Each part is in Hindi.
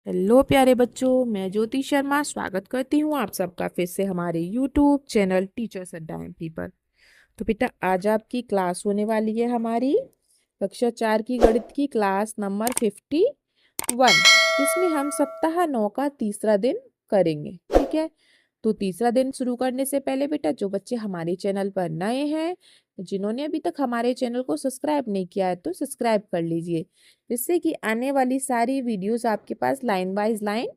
हेलो प्यारे बच्चों, मैं ज्योति शर्मा स्वागत करती हूँ आप सबका फिर से हमारे यूट्यूब चैनल टीचर्स अड्डा एमपी पर। तो बेटा आज आपकी क्लास होने वाली है हमारी कक्षा 4 की गणित की क्लास नंबर 51, जिसमें हम सप्ताह 9 का तीसरा दिन करेंगे। ठीक है, तो तीसरा दिन शुरू करने से पहले बेटा जो बच्चे हमारे चैनल पर नए हैं, जिन्होंने अभी तक हमारे चैनल को सब्सक्राइब नहीं किया है तो सब्सक्राइब कर लीजिए, जिससे कि आने वाली सारी वीडियोस आपके पास लाइन बाय लाइन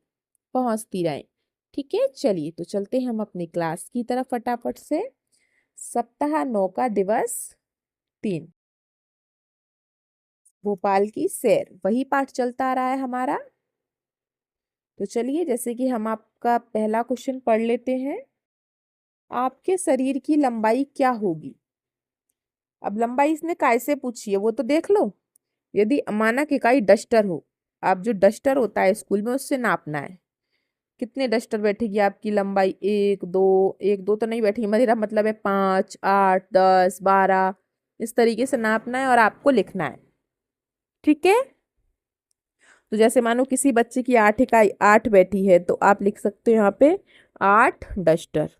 पहुंचती रहे। ठीक है, चलिए तो चलते हैं हम अपनी क्लास की तरफ फटाफट से। सप्ताह 9 का दिवस 3, भोपाल की सैर, वही पाठ चलता आ रहा है हमारा। तो चलिए जैसे कि हम आपका पहला क्वेश्चन पढ़ लेते हैं। आपके शरीर की लंबाई क्या होगी? अब लंबाई इसने काय से पूछी है वो तो देख लो। यदि मानक इकाई डस्टर हो, आप जो डस्टर होता है स्कूल में उससे नापना है। कितने डस्टर बैठेगी आपकी लंबाई? एक दो, एक दो तो नहीं बैठेगी, मेरा मतलब है 5, 8, 10, 12, इस तरीके से नापना है और आपको लिखना है। ठीक है, तो जैसे मानो किसी बच्चे की 8 इकाई 8 बैठी है तो आप लिख सकते हो यहाँ पे 8 डस्टर।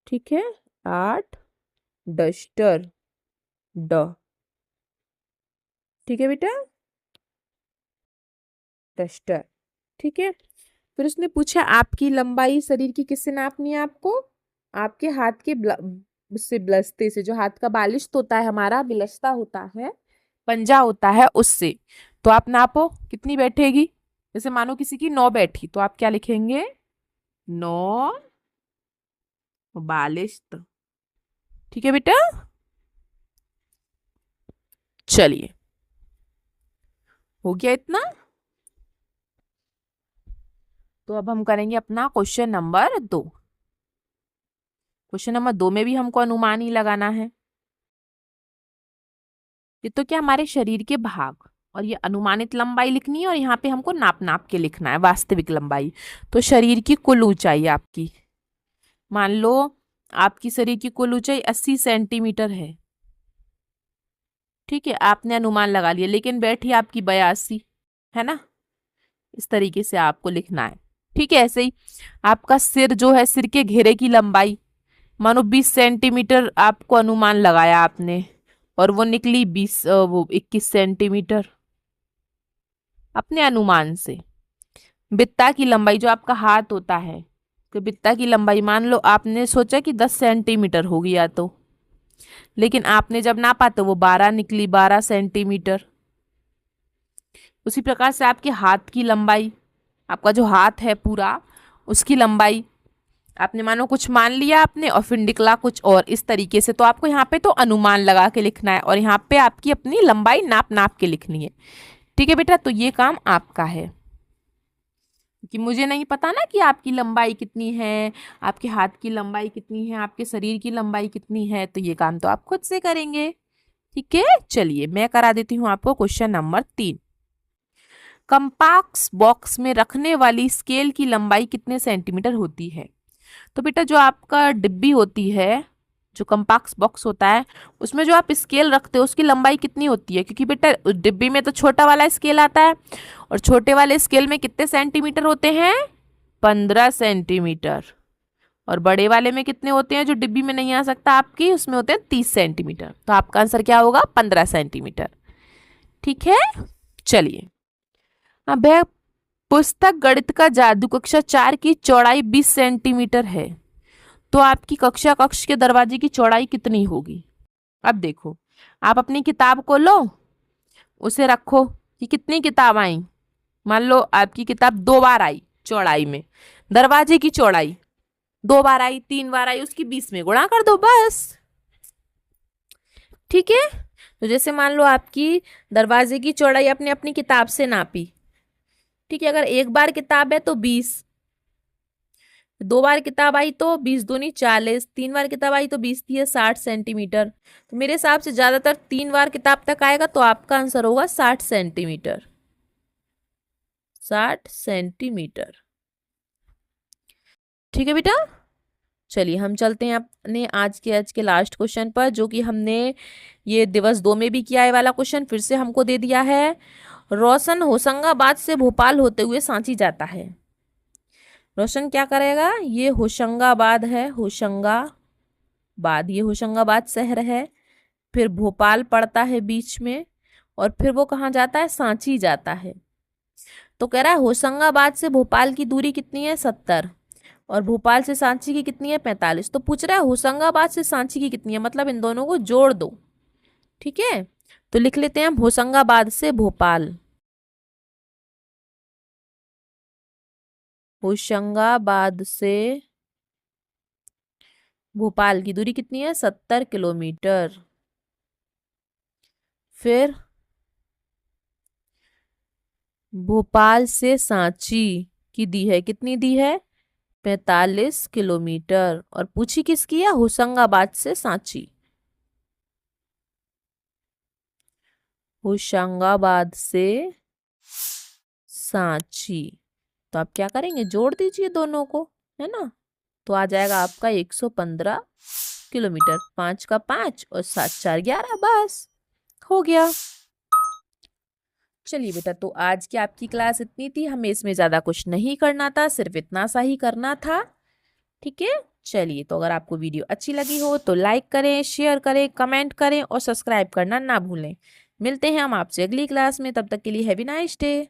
ठीक है, 8 डस्टर, ड। ठीक है बेटा, डस्टर। ठीक है, फिर उसने पूछा आपकी लंबाई शरीर की किससे नापनी है आपको? आपके हाथ के से बिलस्ते से, जो हाथ का बालिश्त होता है हमारा, बिलस्ता होता है, पंजा होता है, उससे। तो आप नापो कितनी बैठेगी। जैसे मानो किसी की 9 बैठी तो आप क्या लिखेंगे? 9 बालिश्त। ठीक है बेटा, चलिए हो गया इतना। तो अब हम करेंगे अपना क्वेश्चन नंबर 2। क्वेश्चन नंबर 2 में भी हमको अनुमान ही लगाना है। ये तो क्या हमारे शरीर के भाग, और ये अनुमानित लंबाई लिखनी है और यहाँ पे हमको नाप नाप के लिखना है वास्तविक लंबाई। तो शरीर की कुल ऊंचाई आपकी, मान लो आपकी शरीर की कुल ऊंचाई 80 सेंटीमीटर है। ठीक है, आपने अनुमान लगा लिया, लेकिन बैठी आपकी 82 है ना। इस तरीके से आपको लिखना है। ठीक है, ऐसे ही आपका सिर जो है, सिर के घेरे की लंबाई मानो 20 सेंटीमीटर आपको अनुमान लगाया आपने, और वो निकली 21 सेंटीमीटर अपने अनुमान से। बित्ता की लंबाई, जो आपका हाथ होता है, तो बित्ता की लंबाई मान लो आपने सोचा कि 10 सेंटीमीटर होगी या तो, लेकिन आपने जब नापा तो वो 12 निकली, 12 सेंटीमीटर। उसी प्रकार से आपके हाथ की लंबाई, आपका जो हाथ है पूरा, उसकी लंबाई आपने मानो कुछ मान लिया आपने और फिर निकला कुछ और, इस तरीके से। तो आपको यहाँ पे तो अनुमान लगा के लिखना है और यहाँ पे आपकी अपनी लंबाई नाप नाप के लिखनी है। ठीक है बेटा, तो ये काम आपका है, कि मुझे नहीं पता ना कि आपकी लंबाई कितनी है, आपके हाथ की लंबाई कितनी है, आपके शरीर की लंबाई कितनी है, तो ये काम तो आप खुद से करेंगे। ठीक है, चलिए मैं करा देती हूँ आपको क्वेश्चन नंबर 3। कंपास बॉक्स में रखने वाली स्केल की लंबाई कितने सेंटीमीटर होती है? तो बेटा जो आपका डिब्बी होती है, जो कंपास बॉक्स होता है, उसमें जो आप स्केल रखते हो उसकी लंबाई कितनी होती है? क्योंकि बेटा डिब्बी में तो छोटा वाला स्केल आता है, और छोटे वाले स्केल में कितने सेंटीमीटर होते हैं? 15 सेंटीमीटर। और बड़े वाले में कितने होते हैं, जो डिब्बी में नहीं आ सकता आपकी, उसमें होते हैं 30 सेंटीमीटर। तो आपका आंसर क्या होगा? 15 सेंटीमीटर। ठीक है, चलिए अब है पुस्तक गणित का जादू कक्षा 4 की चौड़ाई 20 सेंटीमीटर है, तो आपकी कक्षा कक्ष के दरवाजे की चौड़ाई कितनी होगी? अब देखो, आप अपनी किताब को लो, उसे रखो कि कितनी किताब आई। मान लो आपकी किताब 2 बार आई चौड़ाई में, दरवाजे की चौड़ाई 2 बार आई, 3 बार आई, उसकी 20 में गुणा कर दो बस। ठीक है, तो जैसे मान लो आपकी दरवाजे की चौड़ाई आपने अपनी किताब से नापी। ठीक है, अगर एक बार किताब है तो 20, 2 बार किताब आई तो 20 दूनी 40, 3 बार किताब आई तो 20 है 60 सेंटीमीटर। तो मेरे हिसाब से ज्यादातर 3 बार किताब तक आएगा, तो आपका आंसर होगा 60 सेंटीमीटर। 60 सेंटीमीटर। ठीक है बेटा, चलिए हम चलते हैं अपने आज के लास्ट क्वेश्चन पर, जो कि हमने ये दिवस 2 में भी किया है वाला क्वेश्चन फिर से हमको दे दिया है। रोशन होशंगाबाद से भोपाल होते हुए सांची जाता है। रोशन क्या करेगा, ये होशंगाबाद है, होशंगाबाद, ये होशंगाबाद शहर है, फिर भोपाल पड़ता है बीच में, और फिर वो कहाँ जाता है, सांची जाता है। तो कह रहा है होशंगाबाद से भोपाल की दूरी कितनी है, 70, और भोपाल से सांची की कितनी है, 45। तो पूछ रहा है होशंगाबाद से सांची की कितनी है, मतलब इन दोनों को जोड़ दो। ठीक है, तो लिख लेते हैं हम होशंगाबाद से भोपाल। होशंगाबाद से भोपाल की दूरी कितनी है, 70 किलोमीटर। फिर भोपाल से सांची की दी है, कितनी दी है, 45 किलोमीटर। और पूछी किसकी है, होशंगाबाद से सांची। होशंगाबाद से सांची, तो आप क्या करेंगे, जोड़ दीजिए दोनों को, है ना। तो आ जाएगा आपका 115 किलोमीटर। 5 का 5 और 7 4 11, बस हो गया। चलिए बेटा, तो आज की आपकी क्लास इतनी थी, हमें इसमें ज़्यादा कुछ नहीं करना था, सिर्फ इतना सा ही करना था। ठीक है, चलिए, तो अगर आपको वीडियो अच्छी लगी हो तो लाइक करें, शेयर करें, कमेंट करें और सब्सक्राइब करना ना भूलें। मिलते हैं हम आपसे अगली क्लास में, तब तक के लिए हैवी नाइस डे।